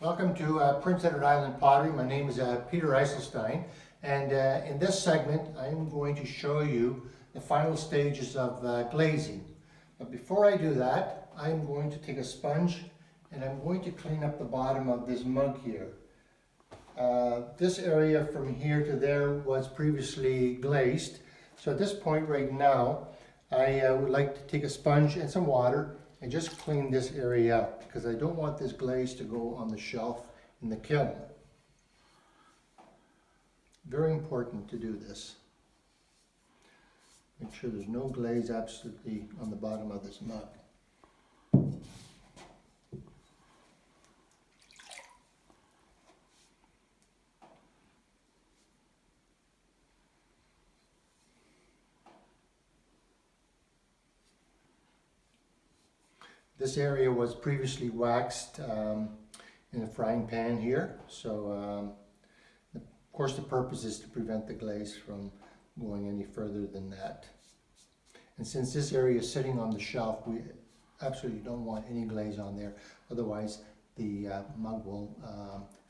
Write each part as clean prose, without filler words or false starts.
Welcome to Prince Edward Island Pottery. My name is Peter Eiselstein, and in this segment I'm going to show you the final stages of glazing. But before I do that, I'm going to take a sponge and I'm going to clean up the bottom of this mug here. This area from here to there was previously glazed, so at this point right now I would like to take a sponge and some water and just clean this area up, because I don't want this glaze to go on the shelf in the kiln. Very important to do this. Make sure there's no glaze absolutely on the bottom of this mug. This area was previously waxed in a frying pan here, so of course the purpose is to prevent the glaze from going any further than that. And since this area is sitting on the shelf, we absolutely don't want any glaze on there, otherwise the mug will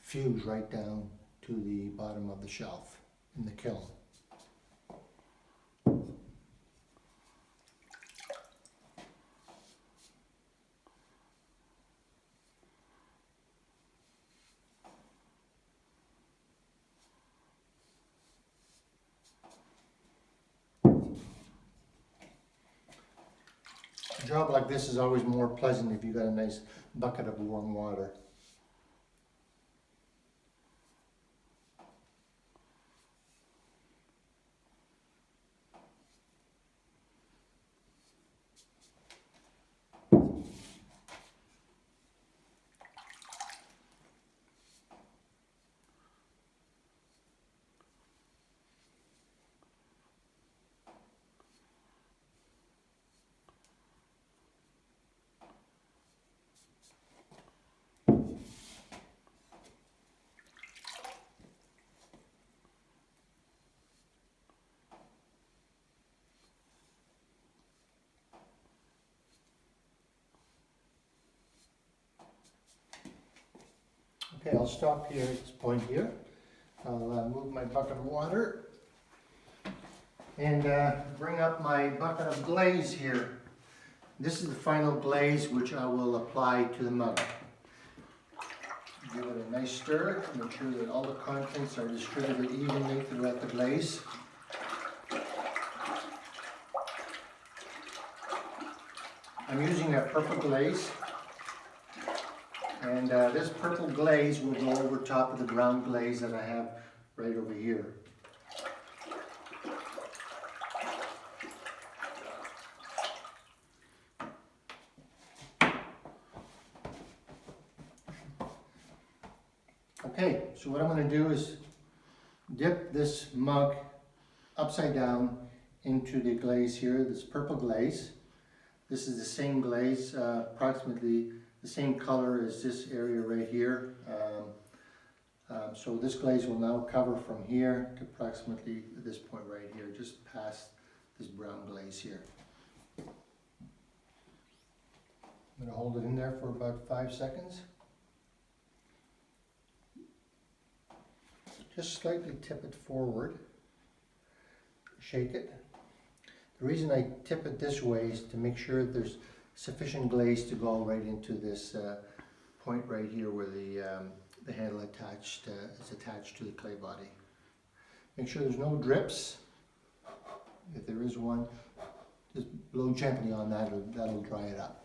fuse right down to the bottom of the shelf in the kiln. A job like this is always more pleasant if you've got a nice bucket of warm water. Okay, I'll stop here at this point here. I'll move my bucket of water and bring up my bucket of glaze here. This is the final glaze which I will apply to the mug. Give it a nice stir, make sure that all the contents are distributed evenly throughout the glaze. I'm using a purple glaze. And this purple glaze will go over top of the brown glaze that I have right over here. Okay, so what I'm going to do is dip this mug upside down into the glaze here, this purple glaze. This is the same glaze, approximately the same color as this area right here. So this glaze will now cover from here to approximately this point right here, just past this brown glaze here. I'm going to hold it in there for about 5 seconds. Just slightly tip it forward, shake it. The reason I tip it this way is to make sure that there's sufficient glaze to go right into this point right here where the handle is attached to the clay body. Make sure there's no drips. If there is one, just blow gently on that, that'll dry it up.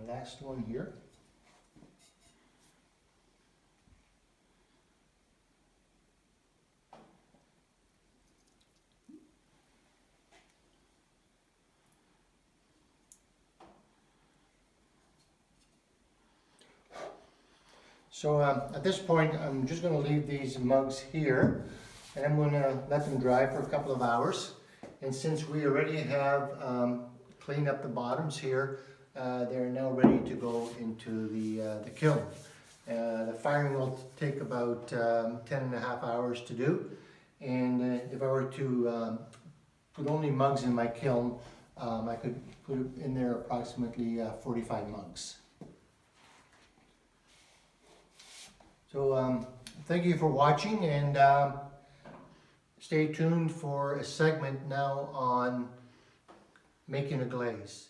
last one here. So at this point, I'm just going to leave these mugs here, and I'm going to let them dry for a couple of hours. And since we already have cleaned up the bottoms here, they're now ready to go into the kiln. The firing will take about 10.5 hours to do. And if I were to put only mugs in my kiln, I could put in there approximately 45 mugs. So thank you for watching, and stay tuned for a segment now on making a glaze.